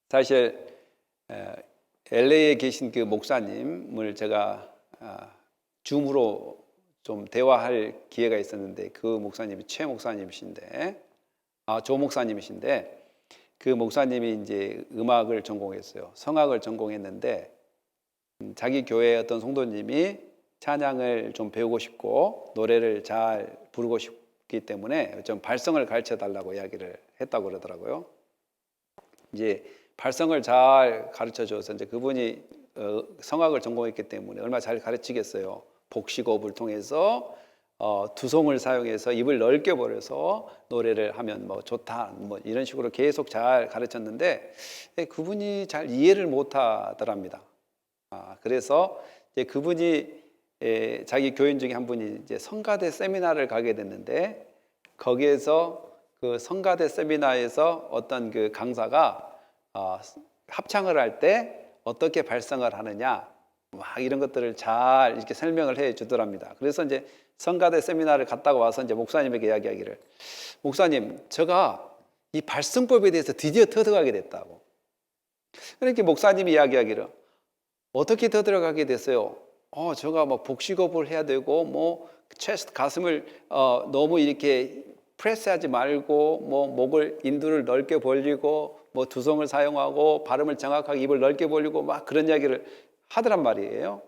사실 LA에 계신 그 목사님을 제가 줌으로 좀 대화할 기회가 있었는데, 그 목사님이 최 목사님이신데, 조 목사님이신데, 그 목사님이 이제 음악을 전공했어요. 성악을 전공했는데, 자기 교회 어떤 성도님이 찬양을 좀 배우고 싶고 노래를 잘 부르고 싶기 때문에 좀 발성을 가르쳐 달라고 이야기를 했다고 그러더라고요. 이제 발성을 잘 가르쳐 줘서 이제 그분이 성악을 전공했기 때문에 얼마나 잘 가르치겠어요. 복식호흡을 통해서 두송을 사용해서 입을 넓게 벌여서 노래를 하면 뭐 좋다, 뭐 이런 식으로 계속 잘 가르쳤는데 그분이 잘 이해를 못 하더랍니다. 그래서 이제 그분이 자기 교인 중에 한 분이 이제 성가대 세미나를 가게 됐는데, 거기에서 그 성가대 세미나에서 어떤 그 강사가 합창을 할 때 어떻게 발성을 하느냐 막 이런 것들을 잘 이렇게 설명을 해 주더랍니다. 그래서 이제 성가대 세미나를 갔다가 와서 이제 목사님에게 이야기하기를, 목사님, 제가 이 발성법에 대해서 드디어 터득하게 됐다고. 그러니까 목사님이 이야기하기를, 어떻게 터득하게 됐어요? 제가 뭐 복식호흡을 해야 되고 뭐 체스트 가슴을 너무 이렇게 프레스하지 말고 뭐 목을 인두를 넓게 벌리고 뭐 두성을 사용하고 발음을 정확하게 입을 넓게 벌리고 막 그런 이야기를 하더란 말이에요.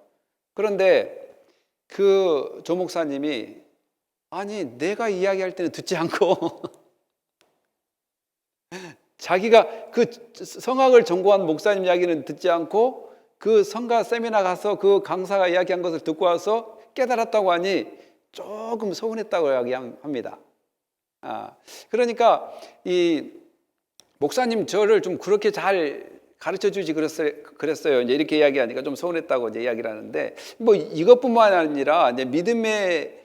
그런데 그 조 목사님이, 아니 내가 이야기할 때는 듣지 않고 자기가 그 성악을 전공한 목사님 이야기는 듣지 않고 그 성가 세미나 가서 그 강사가 이야기한 것을 듣고 와서 깨달았다고 하니 조금 서운했다고 이야기합니다. 그러니까 이 목사님 저를 좀 그렇게 잘 가르쳐 주지 그랬어요. 이제 이렇게 이야기하니까 좀 서운했다고 이제 이야기를 하는데, 뭐 이것뿐만 아니라 이제 믿음의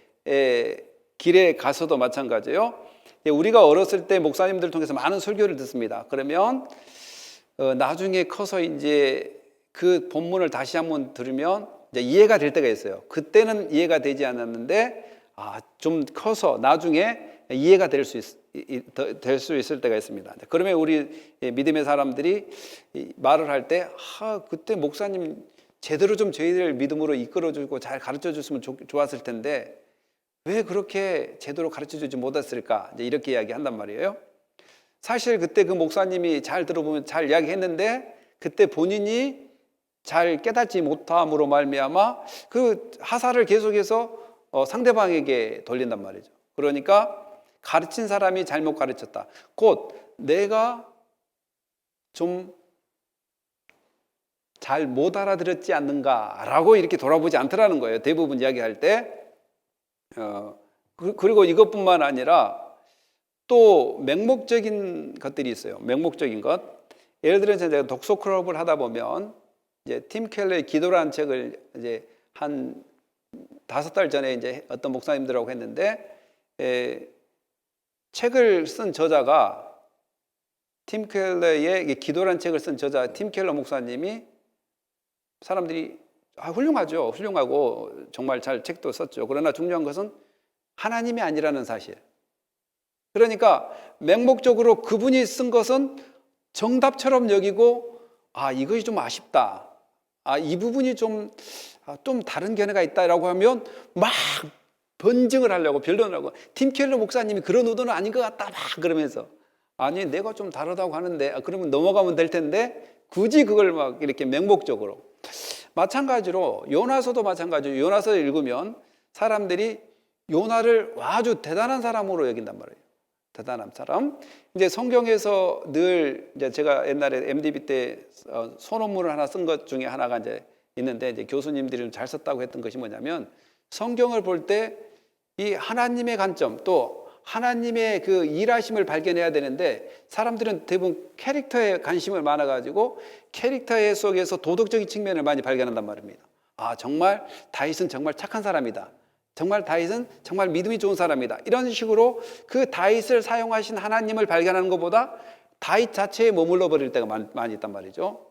길에 가서도 마찬가지예요. 우리가 어렸을 때 목사님들 통해서 많은 설교를 듣습니다. 그러면 나중에 커서 이제 그 본문을 다시 한번 들으면 이제 이해가 될 때가 있어요. 그때는 이해가 되지 않았는데 좀 커서 나중에 이해가 될 수 있을 때가 있습니다. 그러면 우리 믿음의 사람들이 말을 할 때 그때 목사님 제대로 좀 저희들 믿음으로 이끌어주고 잘 가르쳐줬으면 좋았을 텐데 왜 그렇게 제대로 가르쳐주지 못했을까, 이렇게 이야기한단 말이에요. 사실 그때 그 목사님이 잘 들어보면 잘 이야기했는데 그때 본인이 잘 깨닫지 못함으로 말미암아 그 하사를 계속해서 상대방에게 돌린단 말이죠. 그러니까 가르친 사람이 잘못 가르쳤다. 곧 내가 좀 잘 못 알아들었지 않는가라고 이렇게 돌아보지 않더라는 거예요. 대부분 이야기할 때. 그리고 이것뿐만 아니라 또 맹목적인 것들이 있어요. 맹목적인 것. 예를 들어서 제가 독서 클럽을 하다 보면 이제 팀 켈러의 기도라는 책을 이제 한 5달 전에 이제 어떤 목사님들하고 했는데, 책을 쓴 저자가 팀 켈러의 기도라는 책을 쓴 저자 팀 켈러 목사님이, 사람들이 훌륭하죠. 훌륭하고 정말 잘 책도 썼죠. 그러나 중요한 것은 하나님이 아니라는 사실. 그러니까 맹목적으로 그분이 쓴 것은 정답처럼 여기고 이것이 좀 아쉽다, 이 부분이 좀 다른 견해가 있다라고 하면 막 번증을 하려고, 변론을 하고, 팀 켈러 목사님이 그런 의도는 아닌 것 같다 막 그러면서, 아니 내가 좀 다르다고 하는데 그러면 넘어가면 될 텐데 굳이 그걸 막 이렇게 맹목적으로. 마찬가지로 요나서도 마찬가지로 요나서를 읽으면 사람들이 요나를 아주 대단한 사람으로 여긴단 말이에요. 대단한 사람. 이제 성경에서 늘 이제 제가 옛날에 MDB 때 소논문을 하나 쓴 것 중에 하나가 이제 있는데, 이제 교수님들이 잘 썼다고 했던 것이 뭐냐면, 성경을 볼 때 이 하나님의 관점, 또 하나님의 그 일하심을 발견해야 되는데, 사람들은 대부분 캐릭터에 관심을 많아가지고 캐릭터 속에서 도덕적인 측면을 많이 발견한단 말입니다. 정말 다윗은 정말 착한 사람이다, 정말 다윗은 정말 믿음이 좋은 사람이다, 이런 식으로 그 다윗을 사용하신 하나님을 발견하는 것보다 다윗 자체에 머물러 버릴 때가 많이 있단 말이죠.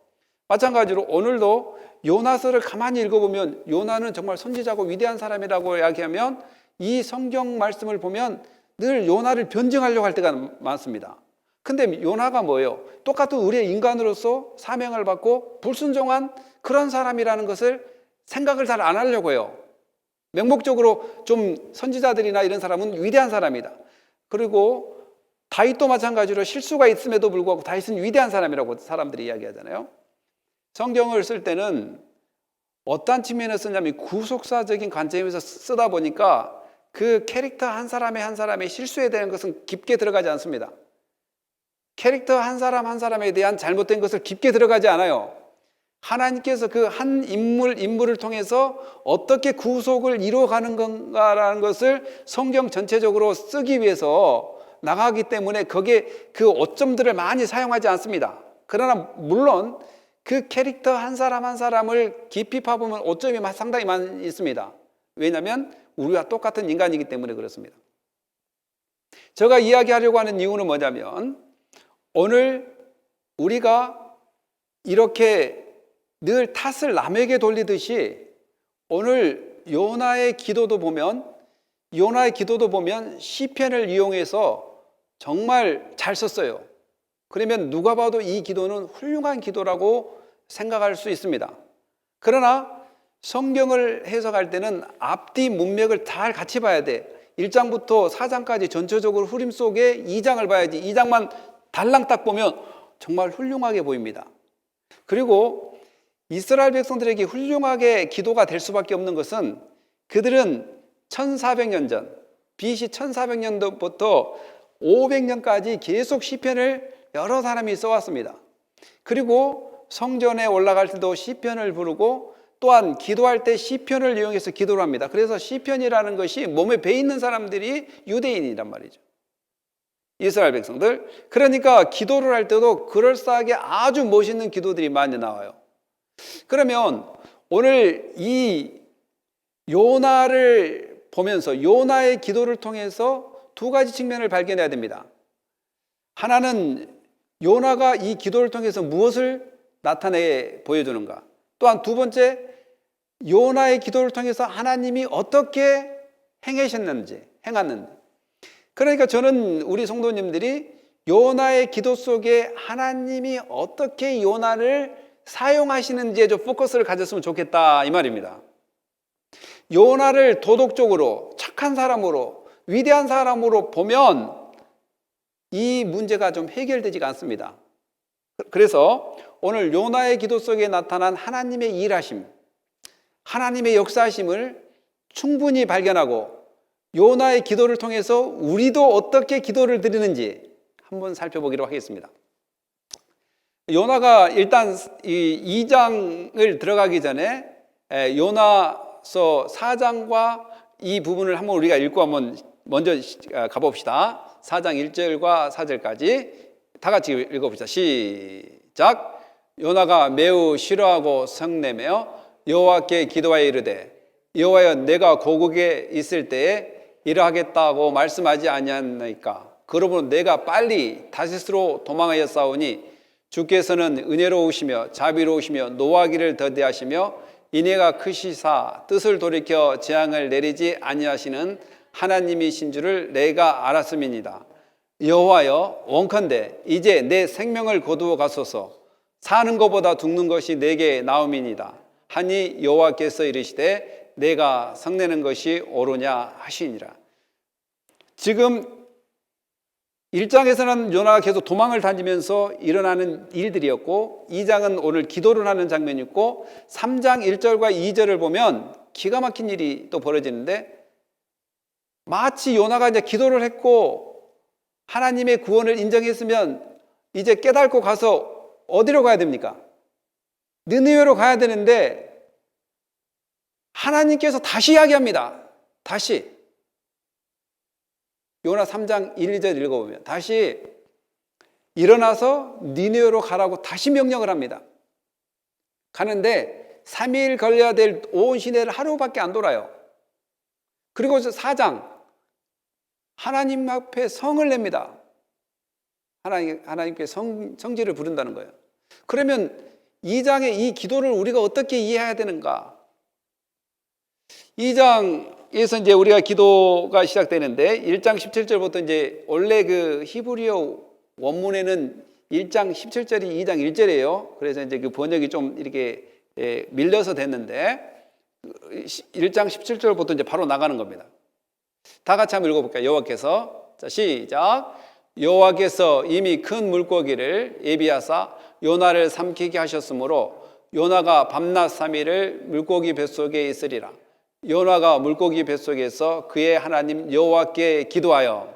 마찬가지로 오늘도 요나서를 가만히 읽어보면 요나는 정말 선지자고 위대한 사람이라고 이야기하면, 이 성경 말씀을 보면 늘 요나를 변증하려고 할 때가 많습니다. 근데 요나가 뭐예요? 똑같은 우리의 인간으로서 사명을 받고 불순종한 그런 사람이라는 것을 생각을 잘 안 하려고 해요. 맹목적으로 좀 선지자들이나 이런 사람은 위대한 사람이다. 그리고 다윗도 마찬가지로 실수가 있음에도 불구하고 다윗은 위대한 사람이라고 사람들이 이야기하잖아요. 성경을 쓸 때는 어떤 측면에서 쓰냐면 구속사적인 관점에서 쓰다 보니까 그 캐릭터 한 사람의 실수에 대한 것은 깊게 들어가지 않습니다. 캐릭터 한 사람 한 사람에 대한 잘못된 것을 깊게 들어가지 않아요. 하나님께서 그 한 인물을 통해서 어떻게 구속을 이루어가는 건가라는 것을 성경 전체적으로 쓰기 위해서 나가기 때문에 거기에 그 오점들을 많이 사용하지 않습니다. 그러나 물론 그 캐릭터 한 사람 한 사람을 깊이 파보면 오점이 상당히 많이 있습니다. 왜냐하면 우리와 똑같은 인간이기 때문에 그렇습니다. 제가 이야기하려고 하는 이유는 뭐냐면 오늘 우리가 이렇게 늘 탓을 남에게 돌리듯이 오늘 요나의 기도도 보면 시편을 이용해서 정말 잘 썼어요. 그러면 누가 봐도 이 기도는 훌륭한 기도라고 생각할 수 있습니다. 그러나 성경을 해석할 때는 앞뒤 문맥을 잘 같이 봐야 돼. 1장부터 4장까지 전체적으로 흐름 속에 2장을 봐야지. 2장만 달랑 딱 보면 정말 훌륭하게 보입니다. 그리고 이스라엘 백성들에게 훌륭하게 기도가 될 수밖에 없는 것은 그들은 1400년 전, BC 1400년도부터 500년까지 계속 시편을 여러 사람이 써왔습니다. 그리고 성전에 올라갈 때도 시편을 부르고 또한 기도할 때 시편을 이용해서 기도를 합니다. 그래서 시편이라는 것이 몸에 배 있는 사람들이 유대인이란 말이죠. 이스라엘 백성들. 그러니까 기도를 할 때도 그럴싸하게 아주 멋있는 기도들이 많이 나와요. 그러면 오늘 이 요나를 보면서 요나의 기도를 통해서 두 가지 측면을 발견해야 됩니다. 하나는 요나가 이 기도를 통해서 무엇을 나타내 보여주는가. 또한 두 번째, 요나의 기도를 통해서 하나님이 어떻게 행하셨는지. 그러니까 저는 우리 성도님들이 요나의 기도 속에 하나님이 어떻게 요나를 사용하시는지에 좀 포커스를 가졌으면 좋겠다 이 말입니다. 요나를 도덕적으로 착한 사람으로 위대한 사람으로 보면 이 문제가 좀 해결되지가 않습니다. 그래서 오늘 요나의 기도 속에 나타난 하나님의 일하심, 하나님의 역사하심을 충분히 발견하고 요나의 기도를 통해서 우리도 어떻게 기도를 드리는지 한번 살펴보기로 하겠습니다. 요나가 일단 이 2장을 들어가기 전에 요나서 4장과 이 부분을 한번 우리가 읽고 한번 먼저 가봅시다. 4장 1절과 4절까지 다 같이 읽어봅시다. 시작. 요나가 매우 싫어하고 성내며 여호와께 기도하여 이르되 여호와여 내가 고국에 있을 때에 이러하겠다고 말씀하지 아니하나이까. 그러므로 내가 빨리 다시스로 도망하였사오니 주께서는 은혜로우시며 자비로우시며 노하기를 더디하시며 인애가 크시사 뜻을 돌이켜 재앙을 내리지 아니하시는 하나님이신 줄을 내가 알았음이니이다. 여호와여 원컨대 이제 내 생명을 거두어 가소서. 사는 것보다 죽는 것이 내게 나음이니이다 하니 여호와께서 이르시되 내가 성내는 것이 옳으냐 하시니라. 지금 1장에서는 요나가 계속 도망을 다니면서 일어나는 일들이었고 2장은 오늘 기도를 하는 장면이었고 3장 1절과 2절을 보면 기가 막힌 일이 또 벌어지는데 마치 요나가 이제 기도를 했고 하나님의 구원을 인정했으면 이제 깨닫고 가서 어디로 가야 됩니까? 느느웨로 가야 되는데 하나님께서 다시 이야기합니다. 다시 요나 3장 1, 2절 읽어보면 다시 일어나서 니느웨로 가라고 다시 명령을 합니다. 가는데 3일 걸려야 될 온 시내를 하루밖에 안 돌아요. 그리고 4장 하나님 앞에 성을 냅니다. 하나님께 성지를 부른다는 거예요. 그러면 2장의 이 기도를 우리가 어떻게 이해해야 되는가? 2장에서 이제 우리가 기도가 시작되는데 1장 17절부터 이제 원래 그 히브리어 원문에는 1장 17절이 2장 1절이에요. 그래서 이제 그 번역이 좀 이렇게 밀려서 됐는데 1장 17절부터 이제 바로 나가는 겁니다. 다 같이 한번 읽어볼까요? 여호와께서, 자, 시작. 여호와께서 이미 큰 물고기를 예비하사 요나를 삼키게 하셨으므로 요나가 밤낮 3일을 물고기 뱃속에 있으리라. 요나가 물고기 뱃속에서 그의 하나님 여호와께 기도하여.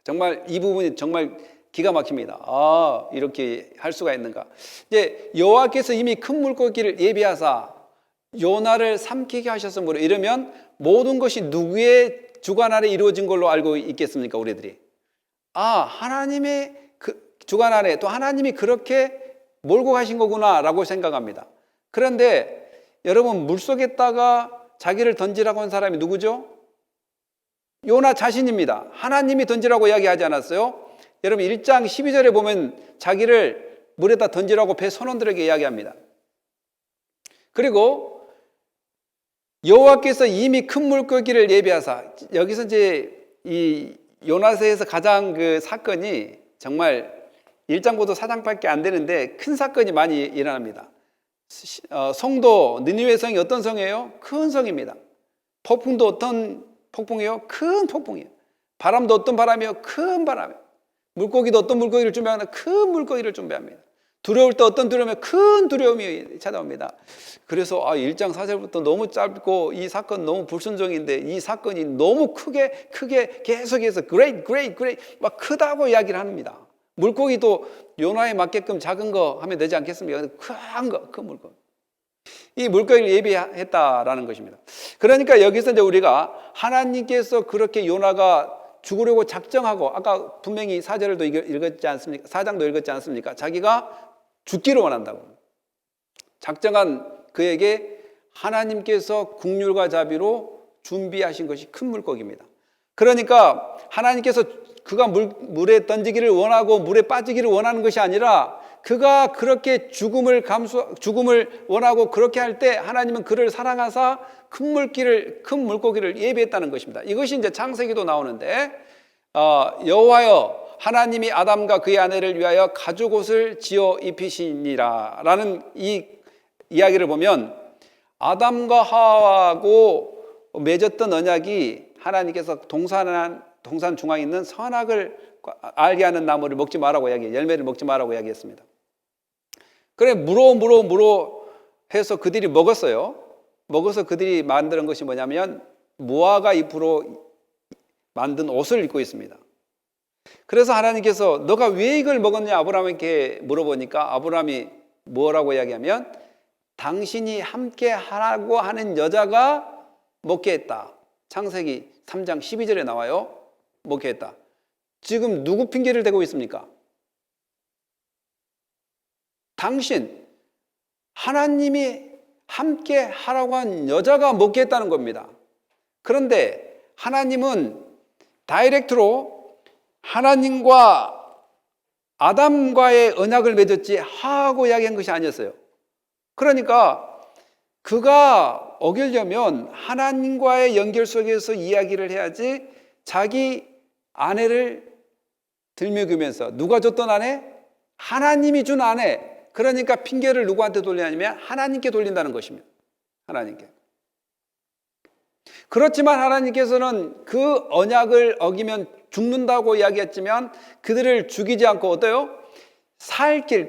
정말 이 부분이 정말 기가 막힙니다. 이렇게 할 수가 있는가. 이제 여호와께서 이미 큰 물고기를 예비하사 요나를 삼키게 하셨으므로, 이러면 모든 것이 누구의 주관 아래 이루어진 걸로 알고 있겠습니까, 우리들이? 하나님의 그 주관 아래, 또 하나님이 그렇게 몰고 가신 거구나라고 생각합니다. 그런데 여러분, 물속에다가 자기를 던지라고 한 사람이 누구죠? 요나 자신입니다. 하나님이 던지라고 이야기하지 않았어요? 여러분, 1장 12절에 보면 자기를 물에다 던지라고 배 선원들에게 이야기합니다. 그리고 여호와께서 이미 큰 물고기를 예비하사, 여기서 이제 이 요나서에서 가장 그 사건이 정말 1장보다 4장밖에 안 되는데 큰 사건이 많이 일어납니다. 성도 느니웨 성이 어떤 성이에요? 큰 성입니다. 폭풍도 어떤 폭풍이에요? 큰 폭풍이에요. 바람도 어떤 바람이에요? 큰 바람이에요. 물고기도 어떤 물고기를 준비하나? 큰 물고기를 준비합니다. 두려울 때 어떤 두려움이? 큰 두려움이 찾아옵니다. 그래서 1장 4절부터 너무 짧고 이 사건 너무 불순종인데 이 사건이 너무 크게 계속해서 great 막 크다고 이야기를 합니다. 물고기도 요나에 맞게끔 작은 거 하면 되지 않겠습니까? 큰 물고기. 이 물고기를 예비했다라는 것입니다. 그러니까 여기서 이제 우리가 하나님께서 그렇게 요나가 죽으려고 작정하고, 아까 분명히 4절도 읽었지 않습니까? 4장도 읽었지 않습니까? 자기가 죽기를 원한다고 작정한 그에게 하나님께서 국률과 자비로 준비하신 것이 큰 물고기입니다. 그러니까 하나님께서 그가 물에 던지기를 원하고 물에 빠지기를 원하는 것이 아니라, 그가 그렇게 죽음을 원하고 그렇게 할 때 하나님은 그를 사랑하사 큰 물고기를 예비했다는 것입니다. 이것이 이제 창세기도 나오는데, 여호와여 하나님이 아담과 그의 아내를 위하여 가죽옷을 지어 입히시니라 라는 이 이야기를 보면, 아담과 하와하고 맺었던 언약이 하나님께서 동산 중앙에 있는 선악을 알게 하는 나무를 먹지 말라고 열매를 먹지 말라고 이야기했습니다. 그래 무로 해서 그들이 먹었어요. 먹어서 그들이 만드는 것이 뭐냐면 무화과 잎으로 만든 옷을 입고 있습니다. 그래서 하나님께서 너가 왜 이걸 먹었냐 아브라함에게 물어보니까, 아브라함이 뭐라고 이야기하면 당신이 함께 하라고 하는 여자가 먹게 했다. 창세기 3장 12절에 나와요. 먹게 했다. 지금 누구 핑계를 대고 있습니까? 당신, 하나님이 함께 하라고 한 여자가 먹게 했다는 겁니다. 그런데 하나님은 다이렉트로 하나님과 아담과의 언약을 맺었지 하하고 이야기한 것이 아니었어요. 그러니까 그가 어기려면 하나님과의 연결 속에서 이야기를 해야지, 자기 아내를 들먹이면서, 누가 줬던 아내? 하나님이 준 아내. 그러니까 핑계를 누구한테 돌리냐면 하나님께 돌린다는 것입니다. 하나님께. 그렇지만 하나님께서는 그 언약을 어기면 죽는다고 이야기했지만 그들을 죽이지 않고 어때요?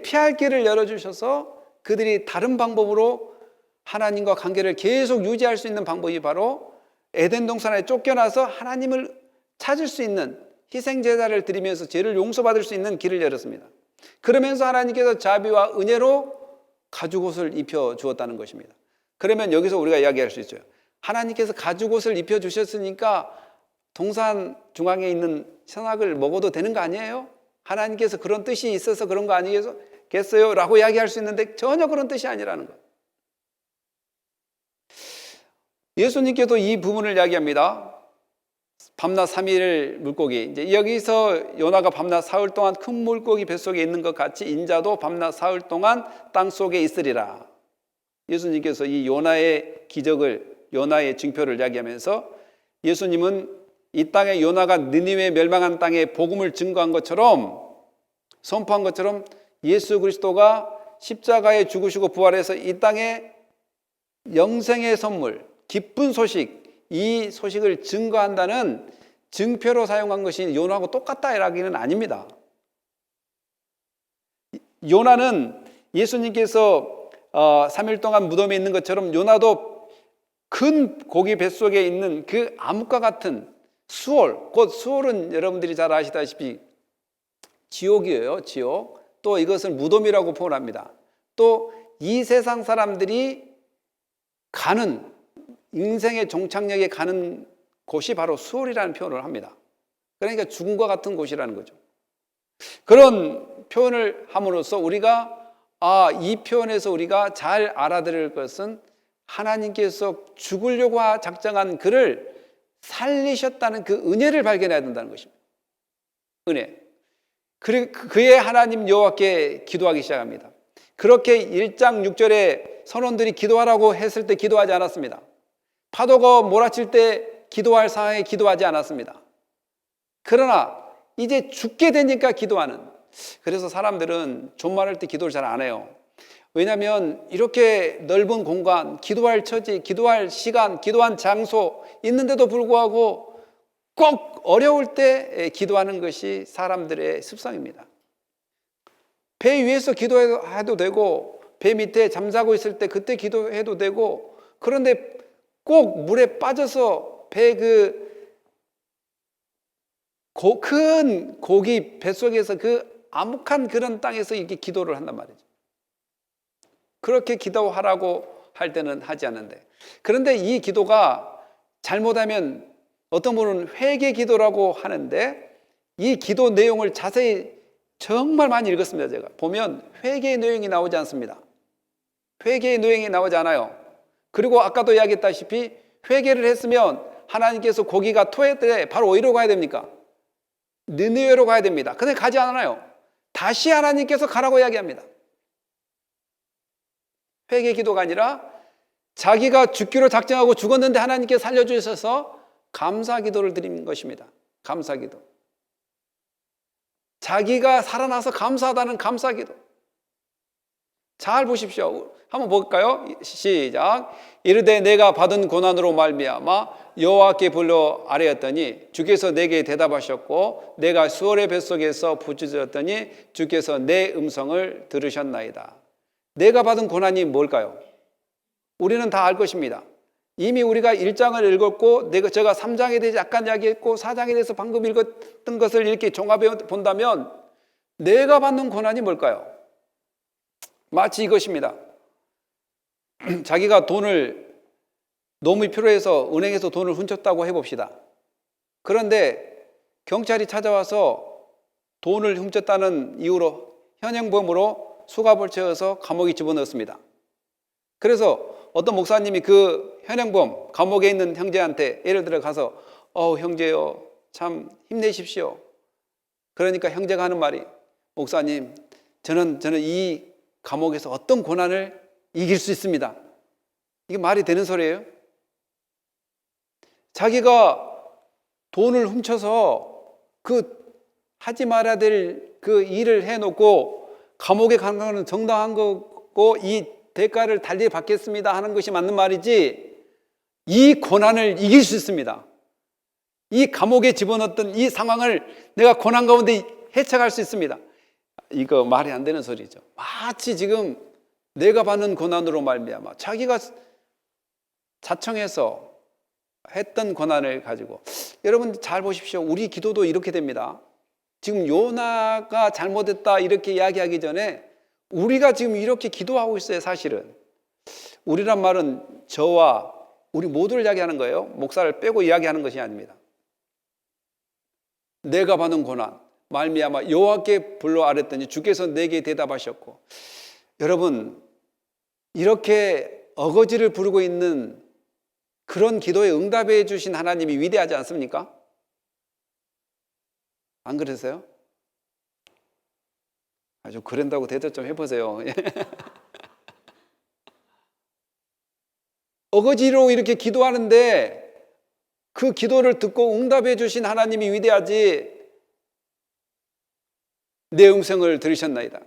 피할 길을 열어주셔서 그들이 다른 방법으로 하나님과 관계를 계속 유지할 수 있는 방법이 바로 에덴 동산에 쫓겨나서 하나님을 찾을 수 있는, 희생제사를 드리면서 죄를 용서받을 수 있는 길을 열었습니다. 그러면서 하나님께서 자비와 은혜로 가죽옷을 입혀 주었다는 것입니다. 그러면 여기서 우리가 이야기할 수 있어요. 하나님께서 가죽옷을 입혀 주셨으니까 동산 중앙에 있는 선악을 먹어도 되는 거 아니에요? 하나님께서 그런 뜻이 있어서 그런 거 아니겠어요? 라고 이야기할 수 있는데 전혀 그런 뜻이 아니라는 거예요. 예수님께도 이 부분을 이야기합니다. 밤낮 3일 물고기. 이제 여기서 요나가 밤낮 사흘 동안 큰 물고기 뱃속에 있는 것 같이 인자도 밤낮 사흘 동안 땅속에 있으리라. 예수님께서 이 요나의 기적을, 요나의 징표를 이야기하면서 예수님은 이 땅에 요나가 느니웨 멸망한 땅에 복음을 증거한 것처럼, 선포한 것처럼 예수 그리스도가 십자가에 죽으시고 부활해서 이 땅에 영생의 선물, 기쁜 소식, 이 소식을 증거한다는 증표로 사용한 것이 요나하고 똑같다라기는 아닙니다. 요나는 예수님께서 3일 동안 무덤에 있는 것처럼 요나도 큰 고기 뱃속에 있는 그 암흑과 같은 수월, 곧 수월은 여러분들이 잘 아시다시피 지옥이에요. 지옥. 또 이것을 무덤이라고 표현합니다. 또 이 세상 사람들이 가는, 인생의 종착역에 가는 곳이 바로 수월이라는 표현을 합니다. 그러니까 죽음과 같은 곳이라는 거죠. 그런 표현을 함으로써 우리가 이 표현에서 우리가 잘 알아들을 것은 하나님께서 죽으려고 작정한 그를 살리셨다는 그 은혜를 발견해야 된다는 것입니다. 은혜. 그의 하나님 여호와께 기도하기 시작합니다. 그렇게 1장 6절에 선원들이 기도하라고 했을 때 기도하지 않았습니다. 파도가 몰아칠 때 기도할 상황에 기도하지 않았습니다. 그러나 이제 죽게 되니까 기도하는. 그래서 사람들은 존말할 때 기도를 잘 안 해요. 왜냐하면 이렇게 넓은 공간, 기도할 처지, 기도할 시간, 기도한 장소 있는데도 불구하고 꼭 어려울 때 기도하는 것이 사람들의 습성입니다. 배 위에서 기도해도 되고, 배 밑에 잠자고 있을 때 그때 기도해도 되고, 그런데 꼭 물에 빠져서 배 큰 고기 뱃속에서 그 암흑한 그런 땅에서 이렇게 기도를 한단 말이죠. 그렇게 기도하라고 할 때는 하지 않는데, 그런데 이 기도가 잘못하면 어떤 분은 회개 기도라고 하는데, 이 기도 내용을 자세히 정말 많이 읽었습니다. 제가 보면 회개의 내용이 나오지 않습니다. 회개의 내용이 나오지 않아요. 그리고 아까도 이야기했다시피 회개를 했으면 하나님께서 고기가 토할 때 바로 어디로 가야 됩니까? 느느웨로 가야 됩니다. 근데 가지 않아요. 다시 하나님께서 가라고 이야기합니다. 회개 기도가 아니라 자기가 죽기로 작정하고 죽었는데 하나님께서 살려주셔서 감사 기도를 드리는 것입니다. 감사 기도. 자기가 살아나서 감사하다는 감사 기도. 잘 보십시오. 한번 볼까요? 시작. 이르되 내가 받은 고난으로 말미암아 여호와께 불러 아뢰었더니 주께서 내게 대답하셨고 내가 수월의 뱃속에서 부르짖었더니 주께서 내 음성을 들으셨나이다. 내가 받은 고난이 뭘까요? 우리는 다 알 것입니다. 이미 우리가 1장을 읽었고 제가 3장에 대해서 약간 이야기했고 4장에 대해서 방금 읽었던 것을 이렇게 종합해 본다면 내가 받는 고난이 뭘까요? 마치 이것입니다. 자기가 돈을 너무 필요해서 은행에서 돈을 훔쳤다고 해봅시다. 그런데 경찰이 찾아와서 돈을 훔쳤다는 이유로 현행범으로 수갑을 채워서 감옥에 집어넣었습니다. 그래서 어떤 목사님이 그 현행범 감옥에 있는 형제한테 예를 들어 가서 형제요 참 힘내십시오. 그러니까 형제가 하는 말이 목사님 저는 이 감옥에서 어떤 고난을 이길 수 있습니다. 이게 말이 되는 소리예요? 자기가 돈을 훔쳐서 하지 말아야 될 그 일을 해놓고 감옥에 가는 것은 정당한 거고 이 대가를 달리 받겠습니다 하는 것이 맞는 말이지, 이 고난을 이길 수 있습니다. 이 감옥에 집어넣었던 이 상황을 내가 고난 가운데 해체할 수 있습니다. 이거 말이 안 되는 소리죠. 마치 지금 내가 받는 고난으로 말미암아 자기가 자청해서 했던 고난을 가지고, 여러분 잘 보십시오. 우리 기도도 이렇게 됩니다. 지금 요나가 잘못했다 이렇게 이야기하기 전에 우리가 지금 이렇게 기도하고 있어요. 사실은 우리란 말은 저와 우리 모두를 이야기하는 거예요. 목사를 빼고 이야기하는 것이 아닙니다. 내가 받은 고난 말미암아 여호와께 불러 아뢰었더니 주께서 내게 대답하셨고, 여러분 이렇게 어거지를 부르고 있는 그런 기도에 응답해 주신 하나님이 위대하지 않습니까? 안 그러세요? 아주 그런다고 대답 좀 해보세요. 어거지로 이렇게 기도하는데 그 기도를 듣고 응답해 주신 하나님이 위대하지 내 음성을 들으셨나이다.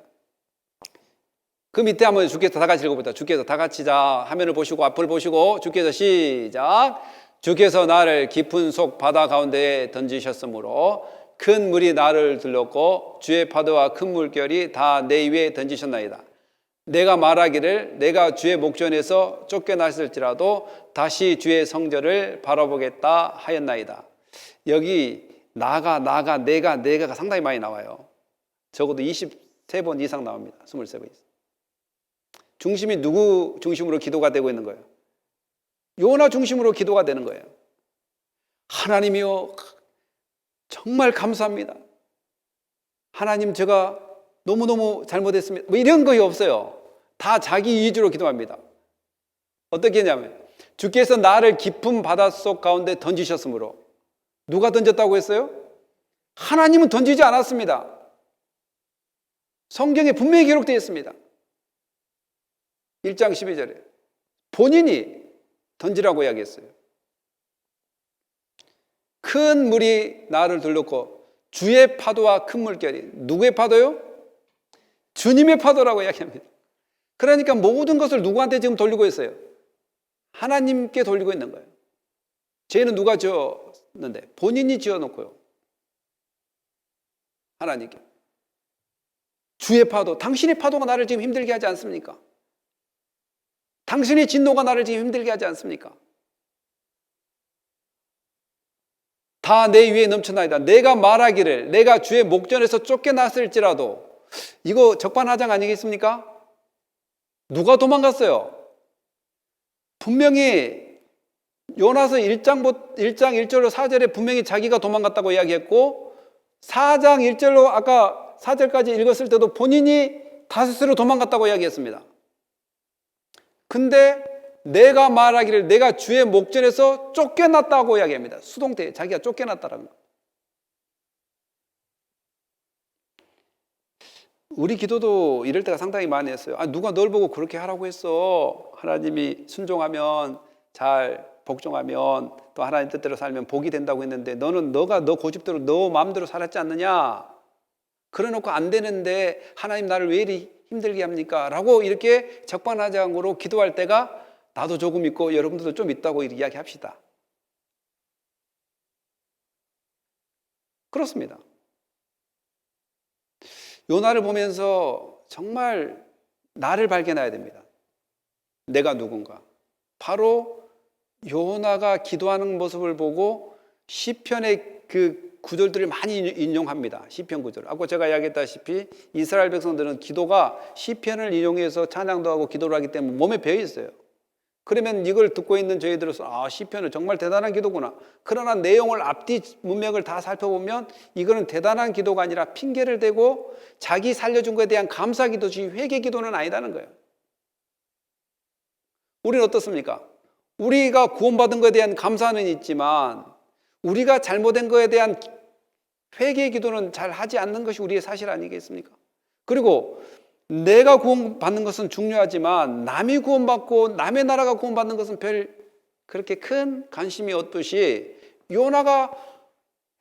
그 밑에 한번 주께서 다 같이 읽어보자. 주께서 다 같이 자 화면을 보시고 앞을 보시고 주께서 시작. 주께서 나를 깊은 속 바다 가운데에 던지셨으므로 큰 물이 나를 들렀고 주의 파도와 큰 물결이 다 내 위에 던지셨나이다. 내가 말하기를 내가 주의 목전에서 쫓겨났을지라도 다시 주의 성전을 바라보겠다 하였나이다. 여기 내가가 상당히 많이 나와요. 적어도 23번 이상 나옵니다. 23번 이상. 중심이 누구 중심으로 기도가 되고 있는 거예요? 요나 중심으로 기도가 되는 거예요. 하나님이요, 정말 감사합니다. 하나님, 제가 너무너무 잘못했습니다. 뭐 이런 거이 없어요. 다 자기 위주로 기도합니다. 어떻게 했냐면 주께서 나를 깊은 바닷속 가운데 던지셨으므로. 누가 던졌다고 했어요? 하나님은 던지지 않았습니다. 성경에 분명히 기록되어 있습니다. 1장 12절에 본인이 던지라고 이야기했어요. 큰 물이 나를 들렀고 주의 파도와 큰 물결이. 누구의 파도요? 주님의 파도라고 이야기합니다. 그러니까 모든 것을 누구한테 지금 돌리고 있어요? 하나님께 돌리고 있는 거예요. 죄는 누가 지었는데? 본인이 지어놓고요. 하나님께. 주의 파도, 당신의 파도가 나를 지금 힘들게 하지 않습니까? 당신의 진노가 나를 지금 힘들게 하지 않습니까? 다 내 위에 넘쳐나이다. 내가 말하기를 내가 주의 목전에서 쫓겨났을지라도. 이거 적반하장 아니겠습니까? 누가 도망갔어요? 분명히 요나서 1장 1절로 4절에 분명히 자기가 도망갔다고 이야기했고 4장 1절로 아까 4절까지 읽었을 때도 본인이 다스스로 도망갔다고 이야기했습니다. 근데 내가 말하기를 내가 주의 목전에서 쫓겨났다고 이야기합니다. 수동태, 자기가 쫓겨났다라는 거. 우리 기도도 이럴 때가 상당히 많이 했어요. 누가 널 보고 그렇게 하라고 했어. 하나님이 순종하면, 잘 복종하면, 또 하나님 뜻대로 살면 복이 된다고 했는데 너는 너 고집대로 너 마음대로 살았지 않느냐. 그래 놓고 안 되는데 하나님 나를 왜 이리 힘들게 합니까? 라고 이렇게 적반하장으로 기도할 때가 나도 조금 있고 여러분들도 좀 있다고 이야기합시다. 그렇습니다. 요나를 보면서 정말 나를 발견해야 됩니다. 내가 누군가. 바로 요나가 기도하는 모습을 보고 시편의 그 구절들을 많이 인용합니다. 시편 구절. 아까 제가 이야기했다시피 이스라엘 백성들은 기도가 시편을 인용해서 찬양도 하고 기도를 하기 때문에 몸에 배어 있어요. 그러면 이걸 듣고 있는 저희들로서 시편은 정말 대단한 기도구나. 그러나 내용을 앞뒤 문맥을 다 살펴보면 이거는 대단한 기도가 아니라 핑계를 대고 자기 살려준 것에 대한 감사 기도지 회개 기도는 아니다는 거예요. 우리는 어떻습니까? 우리가 구원받은 것에 대한 감사는 있지만 우리가 잘못된 것에 대한 회개 기도는 잘 하지 않는 것이 우리의 사실 아니겠습니까? 그리고 내가 구원받는 것은 중요하지만 남이 구원받고 남의 나라가 구원받는 것은 별 그렇게 큰 관심이 없듯이 요나가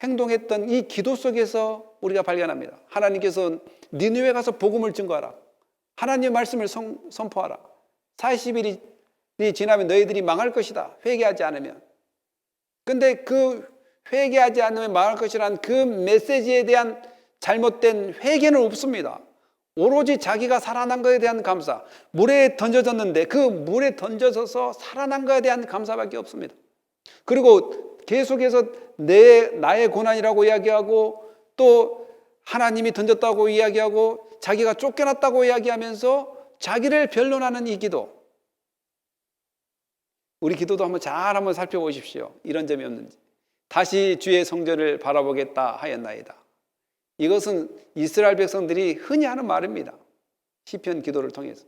행동했던 이 기도 속에서 우리가 발견합니다. 하나님께서 니느웨 가서 복음을 증거하라. 하나님의 말씀을 선포하라. 40일이 지나면 너희들이 망할 것이다. 회개하지 않으면. 근데 그 회개하지 않으면 망할 것이라는 그 메시지에 대한 잘못된 회개는 없습니다. 오로지 자기가 살아난 것에 대한 감사. 물에 던져졌는데 그 물에 던져져서 살아난 것에 대한 감사밖에 없습니다. 그리고 계속해서 나의 고난이라고 이야기하고 또 하나님이 던졌다고 이야기하고 자기가 쫓겨났다고 이야기하면서 자기를 변론하는 이 기도. 우리 기도도 한번 살펴보십시오. 이런 점이 없는지. 다시 주의 성전을 바라보겠다 하였나이다. 이것은 이스라엘 백성들이 흔히 하는 말입니다. 시편 기도를 통해서.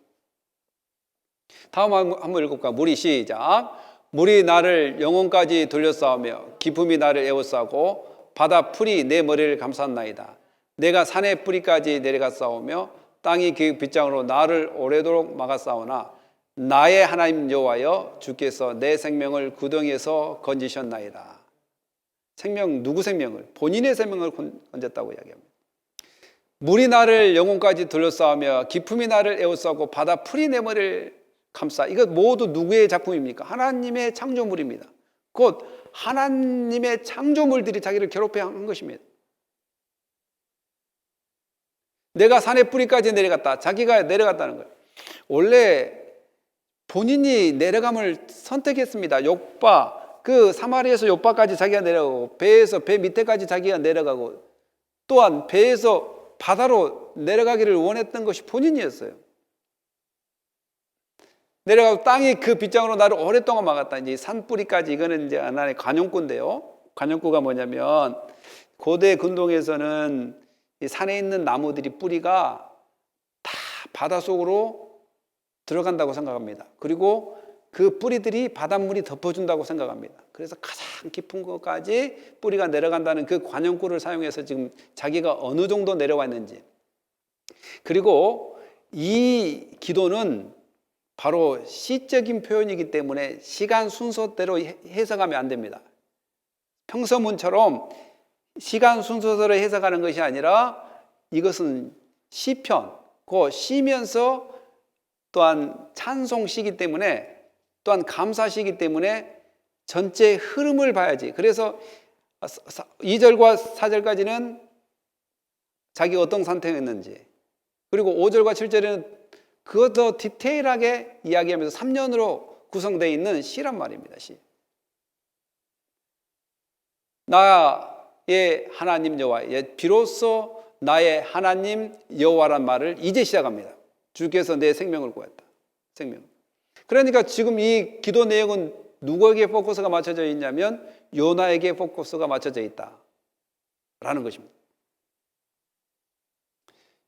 다음 한번 읽어볼까? 물이 시작. 물이 나를 영혼까지 돌려싸우며 기품이 나를 에워싸고 바다 풀이 내 머리를 감쌌나이다. 내가 산의 뿌리까지 내려갔사오며 땅이 그 빗장으로 나를 오래도록 막았사오나 나의 하나님 여호와여 주께서 내 생명을 구덩이에서 건지셨나이다. 생명, 누구 생명을? 본인의 생명을 건졌다고 이야기합니다. 물이 나를 영혼까지 둘러싸며 기품이 나를 에워싸고 바다 풀이 내 머리를 감싸. 이것 모두 누구의 작품입니까? 하나님의 창조물입니다. 곧 하나님의 창조물들이 자기를 괴롭게 한 것입니다. 내가 산의 뿌리까지 내려갔다. 자기가 내려갔다는 거예요. 원래 본인이 내려감을 선택했습니다. 욥바, 그 사마리에서 욥바까지 자기가 내려가고, 배에서 배 밑에까지 자기가 내려가고, 또한 배에서 바다로 내려가기를 원했던 것이 본인이었어요. 내려가고 땅이 그 빗장으로 나를 오랫동안 막았다. 이제 산뿌리까지, 이거는 이제 하나의 관용구인데요. 관용구가 뭐냐면, 고대 근동에서는 이 산에 있는 나무들이 뿌리가 다 바닷속으로 들어간다고 생각합니다. 그리고 그 뿌리들이 바닷물이 덮어준다고 생각합니다. 그래서 가장 깊은 곳까지 뿌리가 내려간다는 그 관용구를 사용해서 지금 자기가 어느 정도 내려와 있는지. 그리고 이 기도는 바로 시적인 표현이기 때문에 시간 순서대로 해석하면 안 됩니다. 평서문처럼 시간 순서대로 해석하는 것이 아니라 이것은 시편, 그 시면서 또한 찬송시이기 때문에, 또한 감사시이기 때문에 전체 흐름을 봐야지. 그래서 2절과 4절까지는 자기가 어떤 선택했는지, 그리고 5절과 7절에는 그것 더 디테일하게 이야기하면서 3년으로 구성되어 있는 시란 말입니다. 시. 나의 하나님 여호와, 비로소 나의 하나님 여호와란 말을 이제 시작합니다. 주께서 내 생명을 구했다. 생명. 그러니까 지금 이 기도 내용은 누구에게 포커스가 맞춰져 있냐면 요나에게 포커스가 맞춰져 있다라는 것입니다.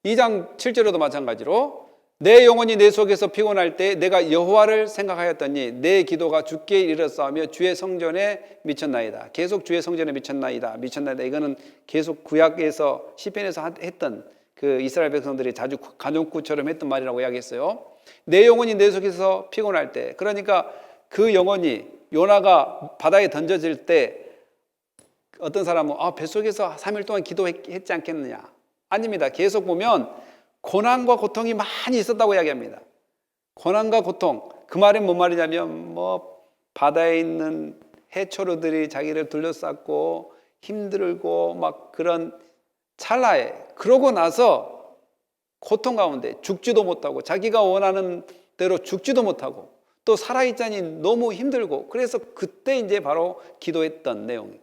2장 7절에도 마찬가지로 내 영혼이 내 속에서 피곤할 때 내가 여호와를 생각하였더니 내 기도가 주께 이르렀사오며 주의 성전에 미쳤나이다. 계속 주의 성전에 미쳤나이다. 이거는 계속 구약에서 시편에서 했던 그 이스라엘 백성들이 자주 간용구처럼 했던 말이라고 이야기했어요. 내 영혼이 내 속에서 피곤할 때, 그러니까 그 영혼이 요나가 바다에 던져질 때 어떤 사람은 뱃속에서 3일 동안 기도했지 않겠느냐. 아닙니다. 계속 보면 고난과 고통이 많이 있었다고 이야기합니다. 고난과 고통, 그 말은 뭔 말이냐면 바다에 있는 해초류들이 자기를 둘러쌌고 힘들고 막 그런 찰나에, 그러고 나서 고통 가운데 죽지도 못하고 자기가 원하는 대로 죽지도 못하고 또 살아있자니 너무 힘들고, 그래서 그때 이제 바로 기도했던 내용이에요.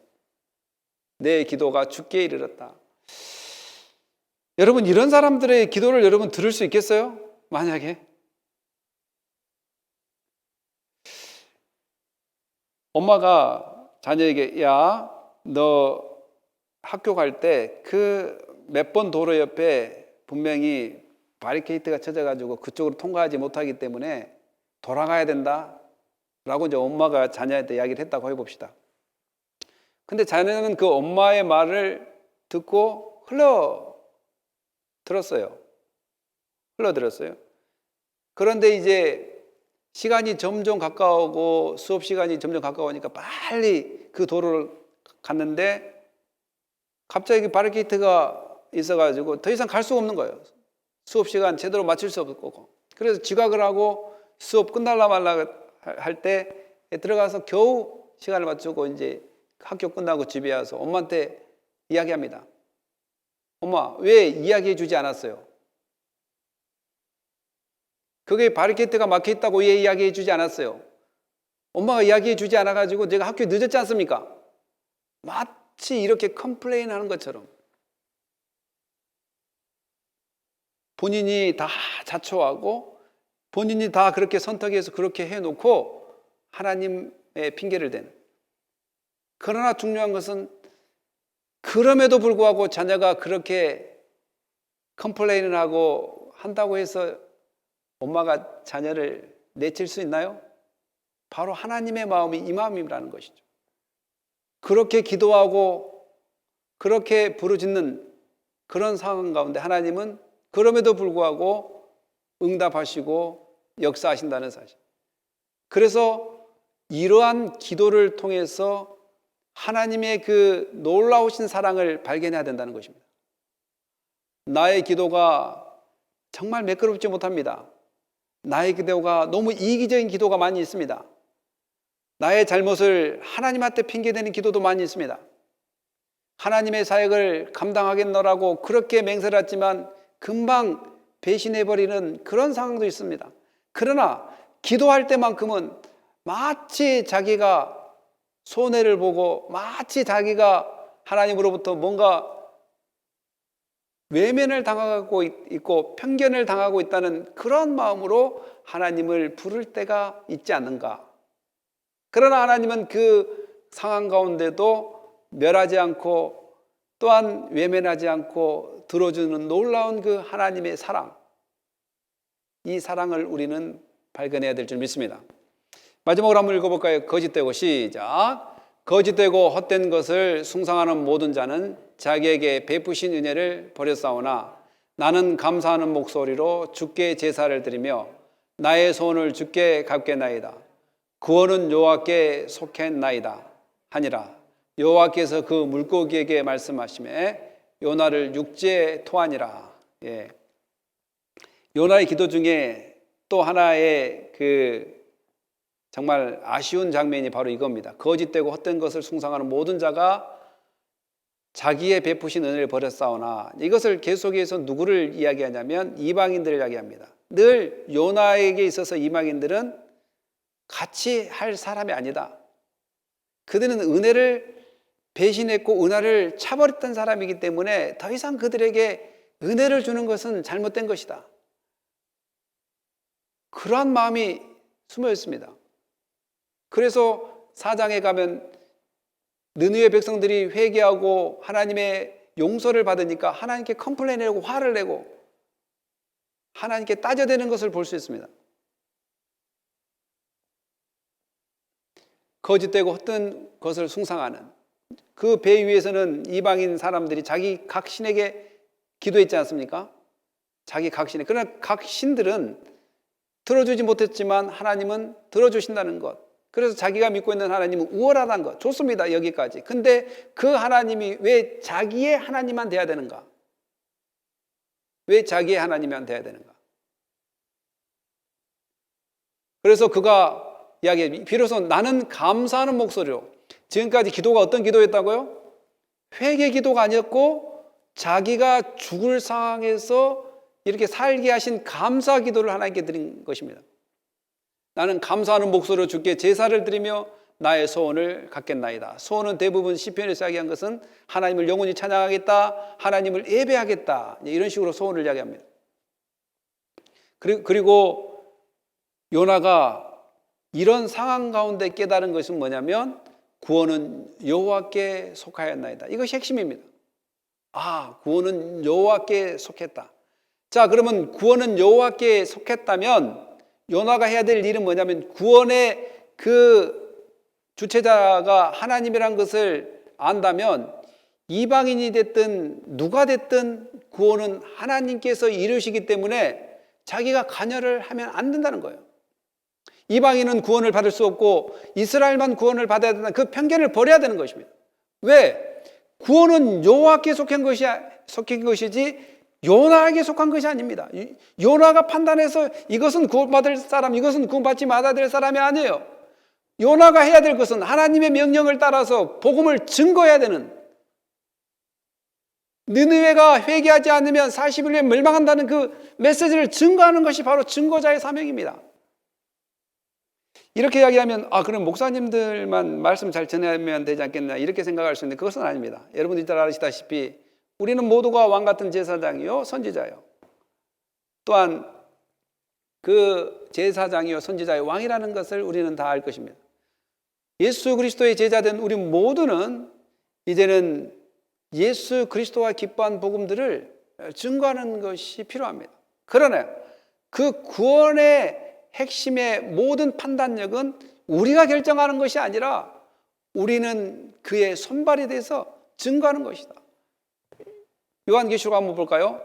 내 기도가 주께 이르렀다. 여러분, 이런 사람들의 기도를 여러분 들을 수 있겠어요? 만약에 엄마가 자녀에게 야, 너 학교 갈 때 그 몇 번 도로 옆에 분명히 바리케이트가 쳐져가지고 그쪽으로 통과하지 못하기 때문에 돌아가야 된다 라고 이제 엄마가 자녀한테 이야기를 했다고 해봅시다. 근데 자녀는 그 엄마의 말을 듣고 흘러들었어요. 그런데 이제 시간이 점점 가까우고 수업 시간이 점점 가까우니까 빨리 그 도로를 갔는데 갑자기 바리케이트가 있어가지고 더 이상 갈 수가 없는 거예요. 수업 시간 제대로 마칠 수 없고. 그래서 지각을 하고 수업 끝날라 말라 할 때 들어가서 겨우 시간을 맞추고 이제 학교 끝나고 집에 와서 엄마한테 이야기합니다. 엄마, 왜 이야기해 주지 않았어요? 그게 바리케이트가 막혀 있다고 왜 이야기해 주지 않았어요? 엄마가 이야기해 주지 않아가지고 내가 학교에 늦었지 않습니까? 마치 이렇게 컴플레인 하는 것처럼 본인이 다 자초하고 본인이 다 그렇게 선택해서 그렇게 해놓고 하나님의 핑계를 대는. 그러나 중요한 것은 그럼에도 불구하고 자녀가 그렇게 컴플레인을 하고 한다고 해서 엄마가 자녀를 내칠 수 있나요? 바로 하나님의 마음이 이 마음이라는 것이죠. 그렇게 기도하고 그렇게 부르짖는 그런 상황 가운데 하나님은 그럼에도 불구하고 응답하시고 역사하신다는 사실. 그래서 이러한 기도를 통해서 하나님의 그 놀라우신 사랑을 발견해야 된다는 것입니다. 나의 기도가 정말 매끄럽지 못합니다. 나의 기도가 너무 이기적인 기도가 많이 있습니다. 나의 잘못을 하나님한테 핑계대는 기도도 많이 있습니다. 하나님의 사역을 감당하겠노라고 그렇게 맹세했지만 금방 배신해버리는 그런 상황도 있습니다. 그러나 기도할 때만큼은 마치 자기가 손해를 보고 마치 자기가 하나님으로부터 뭔가 외면을 당하고 있고 편견을 당하고 있다는 그런 마음으로 하나님을 부를 때가 있지 않는가. 그러나 하나님은 그 상황 가운데도 멸하지 않고 또한 외면하지 않고 들어주는 놀라운 그 하나님의 사랑, 이 사랑을 우리는 발견해야 될 줄 믿습니다. 마지막으로 한번 읽어볼까요? 거짓되고, 시작. 거짓되고 헛된 것을 숭상하는 모든 자는 자기에게 베푸신 은혜를 버렸사오나 나는 감사하는 목소리로 주께 제사를 드리며 나의 소원을 주께 갚겠나이다. 구원은 여호와께 속했나이다 하니라. 여호와께서 그 물고기에게 말씀하시매 요나를 육지에 토하니라. 예. 요나의 기도 중에 또 하나의 그 정말 아쉬운 장면이 바로 이겁니다. 거짓되고 헛된 것을 숭상하는 모든 자가 자기의 베푸신 은혜를 버렸사오나, 이것을 계속해서 누구를 이야기하냐면 이방인들을 이야기합니다. 늘 요나에게 있어서 이방인들은 같이 할 사람이 아니다. 그들은 은혜를 배신했고 은혜를 차버렸던 사람이기 때문에 더 이상 그들에게 은혜를 주는 것은 잘못된 것이다. 그러한 마음이 숨어 있습니다. 그래서 4장에 가면 느느웨 백성들이 회개하고 하나님의 용서를 받으니까 하나님께 컴플레인하고 화를 내고 하나님께 따져대는 것을 볼 수 있습니다. 거짓되고 헛된 것을 숭상하는 그 배 위에서는 이방인 사람들이 자기 각 신에게 기도했지 않습니까? 자기 각 신에. 그러나 각 신들은 들어주지 못했지만 하나님은 들어주신다는 것. 그래서 자기가 믿고 있는 하나님은 우월하다는 것. 좋습니다. 여기까지. 근데 그 하나님이 왜 자기의 하나님만 돼야 되는가? 왜 자기의 하나님만 돼야 되는가? 그래서 그가 이야기해, 비로소 나는 감사하는 목소리로. 지금까지 기도가 어떤 기도였다고요? 회개 기도가 아니었고 자기가 죽을 상황에서 이렇게 살게 하신 감사 기도를 하나님께 드린 것입니다. 나는 감사하는 목소리로 주께 제사를 드리며 나의 소원을 갖겠나이다. 소원은 대부분 시편에서 이야기한 것은 하나님을 영원히 찬양하겠다, 하나님을 예배하겠다, 이런 식으로 소원을 이야기합니다. 그리고 요나가 이런 상황 가운데 깨달은 것은 뭐냐면 구원은 여호와께 속하였나이다. 이것이 핵심입니다. 아, 구원은 여호와께 속했다. 자, 그러면 구원은 여호와께 속했다면 요나가 해야 될 일은 뭐냐면 구원의 그 주체자가 하나님이란 것을 안다면 이방인이 됐든 누가 됐든 구원은 하나님께서 이루시기 때문에 자기가 관여를 하면 안 된다는 거예요. 이방인은 구원을 받을 수 없고 이스라엘만 구원을 받아야 된다는 그 편견을 버려야 되는 것입니다. 왜? 구원은 여호와께 속한 것이지 요나에게 속한 것이 아닙니다. 요나가 판단해서 이것은 구원받을 사람, 이것은 구원받지 말아야 될 사람이 아니에요. 요나가 해야 될 것은 하나님의 명령을 따라서 복음을 증거해야 되는, 느느웨가 회개하지 않으면 40일 후에 멸망한다는 그 메시지를 증거하는 것이 바로 증거자의 사명입니다. 이렇게 이야기하면 그럼 목사님들만 말씀 잘 전하면 되지 않겠나 이렇게 생각할 수 있는데 그것은 아닙니다. 여러분들이 잘 아시다시피 우리는 모두가 왕 같은 제사장이요 선지자요, 또한 그 제사장이요 선지자의 왕이라는 것을 우리는 다 알 것입니다. 예수 그리스도의 제자된 우리 모두는 이제는 예수 그리스도와 기뻐한 복음들을 증거하는 것이 필요합니다. 그러나 그 구원의 핵심의 모든 판단력은 우리가 결정하는 것이 아니라 우리는 그의 손발이 돼서 증거하는 것이다. 요한계시록 한번 볼까요?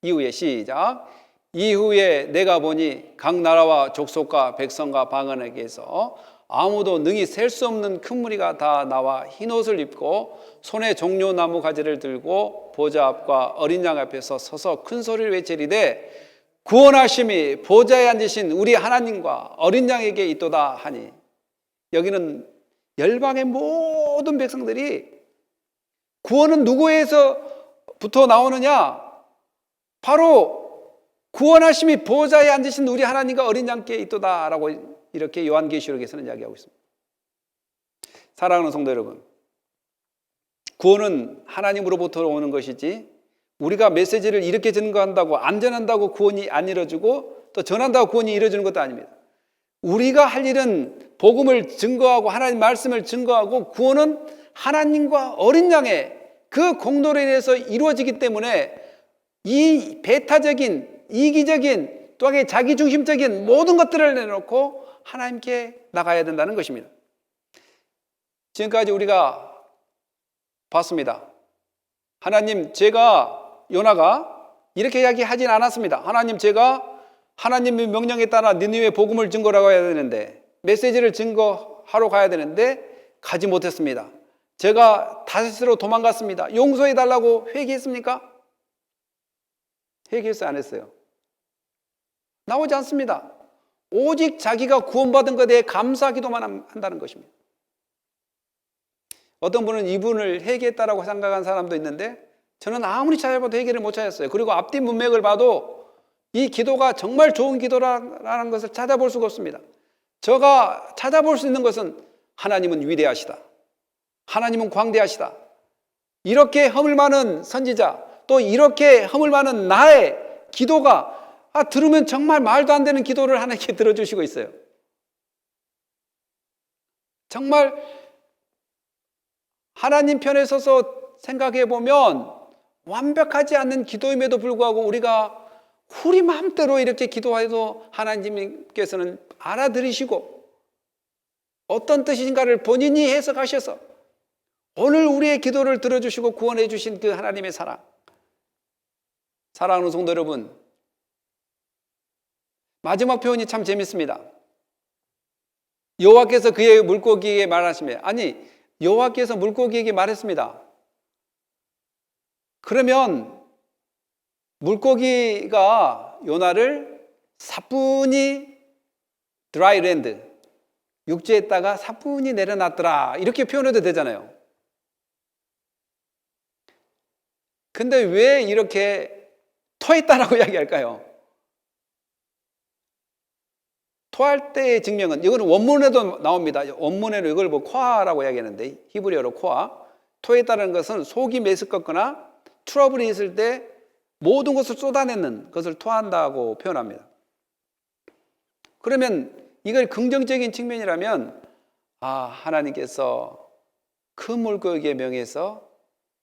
이후에 시작. 이후에 내가 보니 각 나라와 족속과 백성과 방언에게서 아무도 능히 셀 수 없는 큰 무리가 다 나와 흰옷을 입고 손에 종려나무 가지를 들고 보좌 앞과 어린 양 앞에서 서서 큰 소리를 외치리되 구원하심이 보좌에 앉으신 우리 하나님과 어린 양에게 있도다 하니. 여기는 열방의 모든 백성들이 구원은 누구에서부터 나오느냐? 바로 구원하심이 보좌에 앉으신 우리 하나님과 어린 양께 있도다라고 이렇게 요한계시록에서는 이야기하고 있습니다. 사랑하는 성도 여러분, 구원은 하나님으로부터 오는 것이지 우리가 메시지를 이렇게 전한다고 안 전한다고 구원이 안 이루어지고 또 전한다고 구원이 이루어지는 것도 아닙니다. 우리가 할 일은 복음을 증거하고 하나님 말씀을 증거하고 구원은 하나님과 어린 양의 그 공로로 인해서 이루어지기 때문에 이 배타적인 이기적인 또한 자기중심적인 모든 것들을 내놓고 하나님께 나가야 된다는 것입니다. 지금까지 우리가 봤습니다. 하나님, 요나가 이렇게 이야기하진 않았습니다. 하나님, 제가 하나님의 명령에 따라 니느웨 복음을 증거하고 해야 되는데, 메시지를 증거하러 가야 되는데 가지 못했습니다. 제가 다시스로 도망갔습니다. 용서해 달라고 회개했습니까? 회개했어요, 안 했어요? 나오지 않습니다. 오직 자기가 구원받은 것에 대해 감사 기도만 한다는 것입니다. 어떤 분은 이분을 회개했다라고 생각한 사람도 있는데 저는 아무리 찾아봐도 회개를 못 찾았어요. 그리고 앞뒤 문맥을 봐도 이 기도가 정말 좋은 기도라는 것을 찾아볼 수가 없습니다. 제가 찾아볼 수 있는 것은 하나님은 위대하시다, 하나님은 광대하시다, 이렇게 허물 많은 선지자, 또 이렇게 허물 많은 나의 기도가 들으면 정말 말도 안 되는 기도를 하나님께 들어주시고 있어요. 정말 하나님 편에 서서 생각해 보면 완벽하지 않는 기도임에도 불구하고 우리가 우리 마음대로 이렇게 기도해도 하나님께서는 알아들으시고 어떤 뜻인가를 본인이 해석하셔서 오늘 우리의 기도를 들어주시고 구원해 주신 그 하나님의 사랑. 사랑하는 성도 여러분, 마지막 표현이 참 재밌습니다. 여호와께서 그의 물고기에게 말하시며, 아니 여호와께서 물고기에게 말했습니다. 그러면 물고기가 요나를 사뿐히 드라이랜드, 육지에다가 사뿐히 내려놨더라, 이렇게 표현해도 되잖아요. 근데 왜 이렇게 토했다라고 이야기할까요? 토할 때의 증명은, 이거는 원문에도 나옵니다. 원문에는 이걸 코아라고 이야기하는데, 히브리어로 코아. 토했다는 것은 속이 메스껍거나 트러블이 있을 때 모든 것을 쏟아내는 것을 토한다고 표현합니다. 그러면 이걸 긍정적인 측면이라면, 하나님께서 그 물고기의 명에서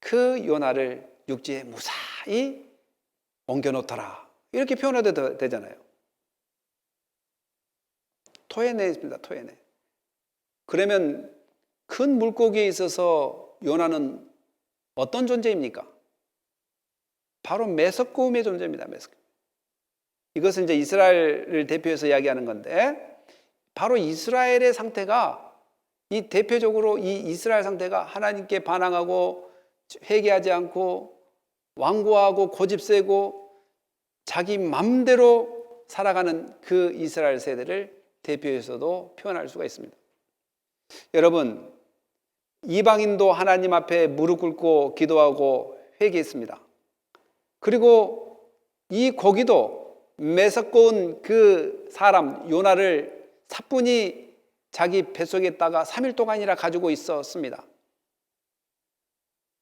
그 요나를 육지에 무사히 옮겨놓더라, 이렇게 표현해도 되잖아요. 토해내입니다. 토해내. 그러면 큰 물고기에 있어서 요나는 어떤 존재입니까? 바로 메석고음의 존재입니다. 메석고음. 이것은 이제 이스라엘을 대표해서 이야기하는 건데, 바로 이스라엘의 상태가, 이 대표적으로 이 이스라엘 상태가 하나님께 반항하고 회개하지 않고 완고하고 고집세고 자기 맘대로 살아가는 그 이스라엘 세대를 대표해서도 표현할 수가 있습니다. 여러분, 이방인도 하나님 앞에 무릎 꿇고 기도하고 회개했습니다. 그리고 이 고기도 메석고운 그 사람 요나를 사뿐히 자기 뱃속에다가 3일 동안이나 가지고 있었습니다.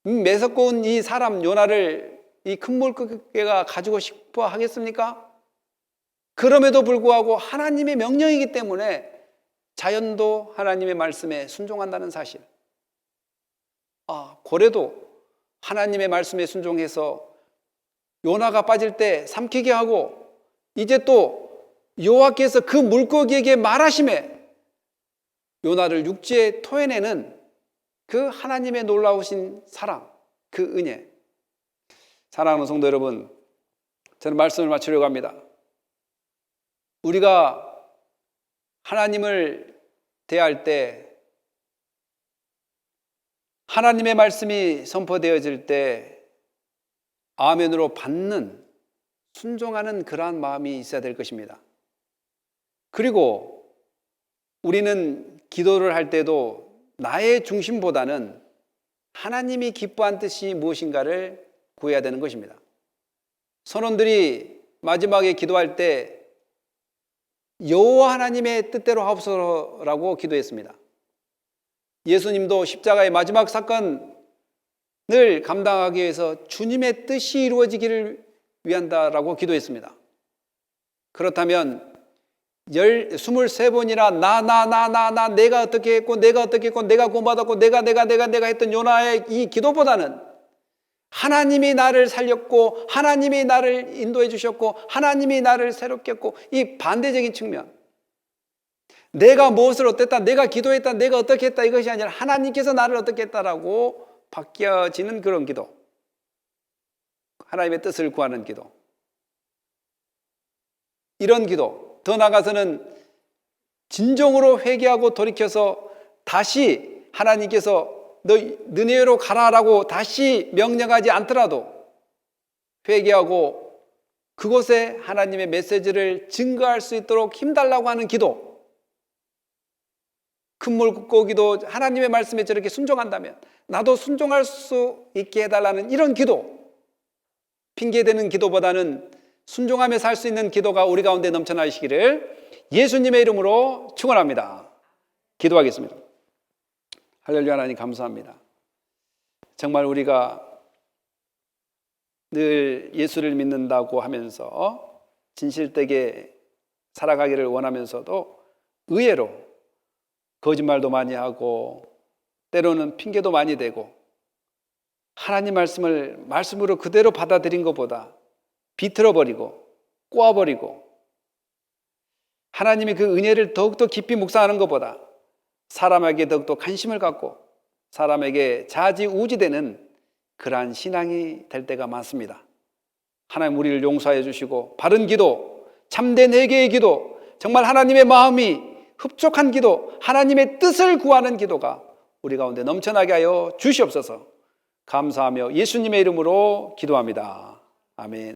메석고운 이 사람 요나를 이 큰 물고기가 가지고 싶어 하겠습니까? 그럼에도 불구하고 하나님의 명령이기 때문에 자연도 하나님의 말씀에 순종한다는 사실. 고래도 하나님의 말씀에 순종해서 요나가 빠질 때 삼키게 하고, 이제 또 여호와께서 그 물고기에게 말하심에 요나를 육지에 토해내는 그 하나님의 놀라우신 사랑, 그 은혜. 사랑하는 성도 여러분, 저는 말씀을 마치려고 합니다. 우리가 하나님을 대할 때, 하나님의 말씀이 선포되어질 때 아멘으로 받는, 순종하는 그러한 마음이 있어야 될 것입니다. 그리고 우리는 기도를 할 때도 나의 중심보다는 하나님이 기뻐한 뜻이 무엇인가를 구해야 되는 것입니다. 선원들이 마지막에 기도할 때 여호와 하나님의 뜻대로 하옵소서라고 기도했습니다. 예수님도 십자가의 마지막 사건을 감당하기 위해서 주님의 뜻이 이루어지기를 위한다라고 기도했습니다. 그렇다면 23번이나 나 내가 어떻게 했고 내가 구원받았고 내가 했던 요나의 이 기도보다는 하나님이 나를 살렸고 하나님이 나를 인도해 주셨고 하나님이 나를 새롭게 했고, 이 반대적인 측면, 내가 무엇을 어땠다, 내가 기도했다, 내가 어떻게 했다, 이것이 아니라 하나님께서 나를 어떻게 했다라고 바뀌어지는 그런 기도, 하나님의 뜻을 구하는 기도, 이런 기도, 더 나아가서는 진정으로 회개하고 돌이켜서 다시 하나님께서 너 느네웨로 가라라고 다시 명령하지 않더라도 회개하고 그곳에 하나님의 메시지를 증거할 수 있도록 힘달라고 하는 기도, 큰 물고기도 하나님의 말씀에 저렇게 순종한다면 나도 순종할 수 있게 해달라는 이런 기도, 핑계대는 기도보다는 순종하며 살 수 있는 기도가 우리 가운데 넘쳐나시기를 예수님의 이름으로 축원합니다. 기도하겠습니다. 할렐루야. 하나님 감사합니다. 정말 우리가 늘 예수를 믿는다고 하면서 진실되게 살아가기를 원하면서도 의외로 거짓말도 많이 하고 때로는 핑계도 많이 대고 하나님 말씀을 말씀으로 그대로 받아들인 것보다 비틀어버리고 꼬아버리고 하나님의 그 은혜를 더욱더 깊이 묵상하는 것보다 사람에게 더욱더 관심을 갖고 사람에게 좌지우지되는 그러한 신앙이 될 때가 많습니다. 하나님 우리를 용서해 주시고 바른 기도, 참된 회개의 기도, 정말 하나님의 마음이 흡족한 기도, 하나님의 뜻을 구하는 기도가 우리 가운데 넘쳐나게 하여 주시옵소서. 감사하며 예수님의 이름으로 기도합니다. 아멘.